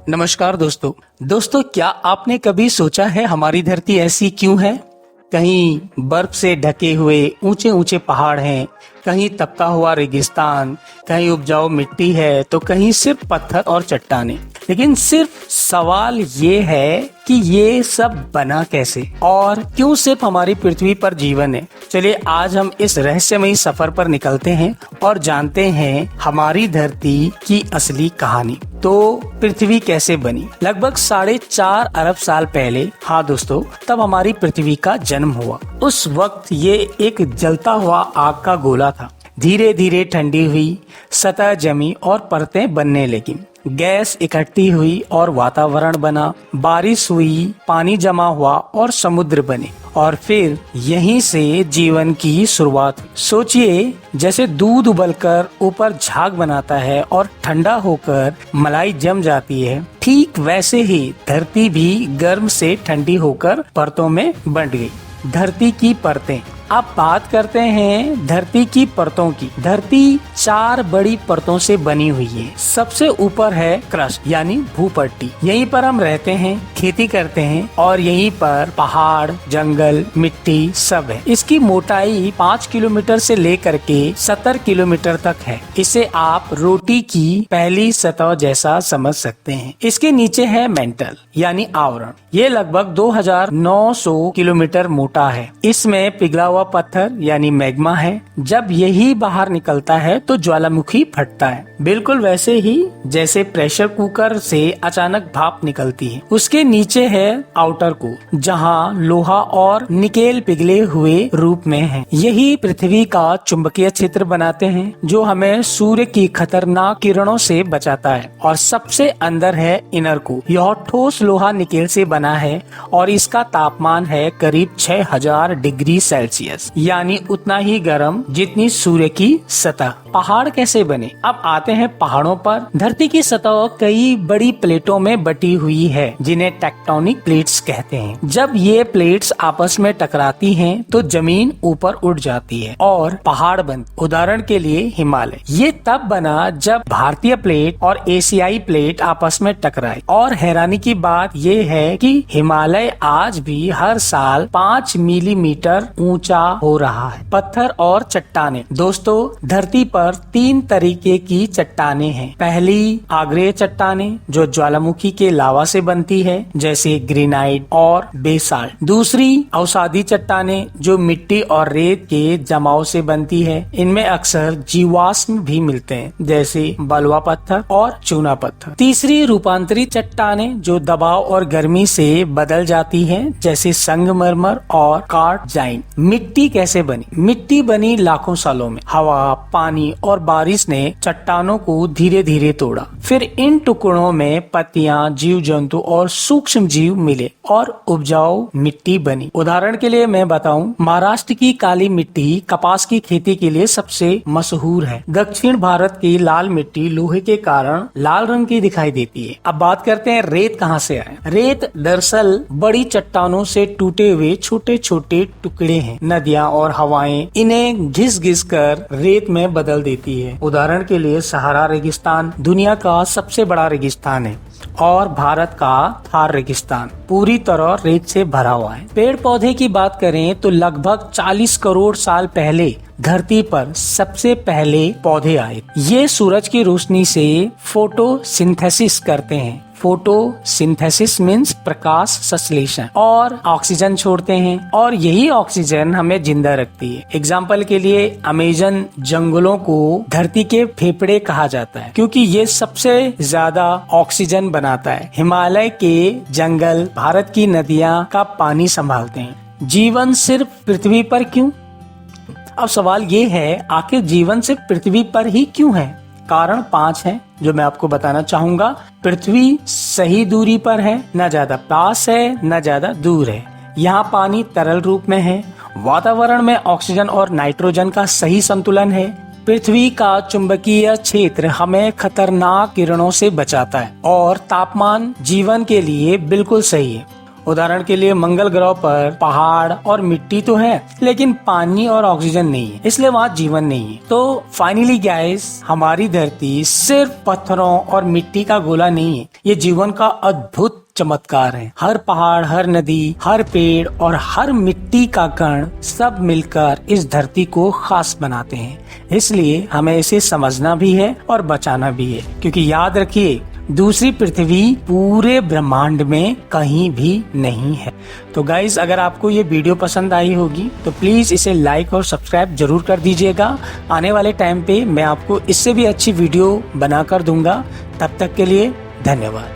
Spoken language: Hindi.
नमस्कार दोस्तों। क्या आपने कभी सोचा है हमारी धरती ऐसी क्यों है? कहीं बर्फ से ढके हुए ऊंचे ऊंचे पहाड़ हैं, कहीं तपता हुआ रेगिस्तान, कहीं उपजाऊ मिट्टी है तो कहीं सिर्फ पत्थर और चट्टानें। लेकिन सिर्फ सवाल ये है कि ये सब बना कैसे और क्यों सिर्फ हमारी पृथ्वी पर जीवन है। चलिए आज हम इस रहस्यमयी सफर पर निकलते हैं और जानते हैं हमारी धरती की असली कहानी। तो पृथ्वी कैसे बनी? लगभग 4.5 अरब साल पहले, हाँ दोस्तों, तब हमारी पृथ्वी का जन्म हुआ। उस वक्त ये एक जलता हुआ आग का गोला था। धीरे धीरे ठंडी हुई, सतह जमी और परतें बनने लगी। गैस इकट्ठी हुई और वातावरण बना, बारिश हुई, पानी जमा हुआ और समुद्र बने और फिर यहीं से जीवन की शुरुआत। सोचिए, जैसे दूध उबलकर ऊपर झाग बनाता है और ठंडा होकर मलाई जम जाती है, ठीक वैसे ही धरती भी गर्म से ठंडी होकर परतों में बंट गई। धरती की परतें। अब बात करते हैं धरती की परतों की। धरती 4 बड़ी परतों से बनी हुई है। सबसे ऊपर है क्रस्ट यानी भूपट्टी। यहीं पर हम रहते हैं, खेती करते हैं और यहीं पर पहाड़, जंगल, मिट्टी सब है। इसकी मोटाई 5 किलोमीटर से लेकर के 70 किलोमीटर तक है। इसे आप रोटी की पहली सतह जैसा समझ सकते हैं। इसके नीचे है मेंटल यानी आवरण। ये लगभग 2900 किलोमीटर मोटा है। इसमें पिघला हुआ पत्थर यानी मैग्मा है। जब यही बाहर निकलता है तो ज्वालामुखी फटता है, बिल्कुल वैसे ही जैसे प्रेशर कुकर से अचानक भाप निकलती है। उसके नीचे है आउटर कोर, जहां लोहा और निकेल पिघले हुए रूप में है। यही पृथ्वी का चुंबकीय क्षेत्र बनाते हैं जो हमें सूर्य की खतरनाक किरणों से बचाता है। और सबसे अंदर है इनर कोर। यह ठोस लोहा निकेल से बना है और इसका तापमान है करीब 6000 डिग्री सेल्सियस, यानी उतना ही गर्म जितनी सूर्य की सतह। पहाड़ कैसे बने? अब आते हैं पहाड़ों पर। धरती की सतह कई बड़ी प्लेटों में बटी हुई है जिन्हें टेक्टोनिक प्लेट्स कहते हैं। जब ये प्लेट्स आपस में टकराती हैं तो जमीन ऊपर उठ जाती है और पहाड़ बनते। उदाहरण के लिए हिमालय। ये तब बना जब भारतीय प्लेट और एशियाई प्लेट आपस में टकराए। और हैरानी की बात ये है कि हिमालय आज भी हर साल 5 मिलीमीटर ऊंचा हो रहा है। पत्थर और चट्टानें। दोस्तों, धरती पर 3 तरीके की चट्टानें हैं। पहली आग्नेय चट्टानें जो ज्वालामुखी के लावा से बनती है, जैसे ग्रेनाइट और बेसाल्ट। दूसरी अवसादी चट्टानें जो मिट्टी और रेत के जमाव से बनती है। इनमें अक्सर जीवाश्म भी मिलते हैं, जैसे बलुआ पत्थर और चूना पत्थर। तीसरी रूपांतरित चट्टानें जो दबाव और गर्मी से बदल जाती है, जैसे संगमरमर और कार्टजाइन। मिट्टी कैसे बनी? मिट्टी बनी लाखों सालों में। हवा, पानी और बारिश ने चट्टानों को धीरे धीरे तोड़ा। फिर इन टुकड़ों में पत्तियां, जीव जंतु और सूक्ष्म जीव मिले और उपजाऊ मिट्टी बनी। उदाहरण के लिए मैं बताऊं, महाराष्ट्र की काली मिट्टी कपास की खेती के लिए सबसे मशहूर है। दक्षिण भारत की लाल मिट्टी लोहे के कारण लाल रंग की दिखाई देती है। अब बात करते हैं रेत कहाँ से आए। रेत दरअसल बड़ी चट्टानों से टूटे हुए छोटे छोटे टुकड़े हैं। नदियाँ और हवाएं इन्हें घिस घिस कर रेत में बदल देती है। उदाहरण के लिए सहारा रेगिस्तान दुनिया का सबसे बड़ा रेगिस्तान है और भारत का थार रेगिस्तान पूरी तरह रेत से भरा हुआ है। पेड़ पौधे की बात करें तो लगभग 40 करोड़ साल पहले धरती पर सबसे पहले पौधे आए। ये सूरज की रोशनी से फोटोसिंथेसिस करते हैं। फोटोसिंथेसिस मीन्स प्रकाश संश्लेषण, और ऑक्सीजन छोड़ते हैं और यही ऑक्सीजन हमें जिंदा रखती है। एग्जाम्पल के लिए अमेजन जंगलों को धरती के फेफड़े कहा जाता है क्योंकि ये सबसे ज्यादा ऑक्सीजन बनाता है। हिमालय के जंगल भारत की नदियाँ का पानी संभालते हैं। जीवन सिर्फ पृथ्वी पर क्यों? अब सवाल ये है, आखिर जीवन सिर्फ पृथ्वी पर ही क्यों है? कारण 5 हैं जो मैं आपको बताना चाहूंगा। पृथ्वी सही दूरी पर है, न ज्यादा पास है न ज्यादा दूर है। यहाँ पानी तरल रूप में है। वातावरण में ऑक्सीजन और नाइट्रोजन का सही संतुलन है। पृथ्वी का चुंबकीय क्षेत्र हमें खतरनाक किरणों से बचाता है और तापमान जीवन के लिए बिल्कुल सही है। उदाहरण के लिए मंगल ग्रह पर पहाड़ और मिट्टी तो है, लेकिन पानी और ऑक्सीजन नहीं है, इसलिए वहाँ जीवन नहीं है। तो फाइनली गाइस, हमारी धरती सिर्फ पत्थरों और मिट्टी का गोला नहीं है, ये जीवन का अद्भुत चमत्कार है। हर पहाड़, हर नदी, हर पेड़ और हर मिट्टी का कण सब मिलकर इस धरती को खास बनाते हैं। इसलिए हमें इसे समझना भी है और बचाना भी है, क्योंकि याद रखिए, दूसरी पृथ्वी पूरे ब्रह्मांड में कहीं भी नहीं है। तो गाइज, अगर आपको ये वीडियो पसंद आई होगी तो प्लीज इसे लाइक और सब्सक्राइब जरूर कर दीजिएगा। आने वाले टाइम पे मैं आपको इससे भी अच्छी वीडियो बनाकर दूंगा। तब तक के लिए धन्यवाद।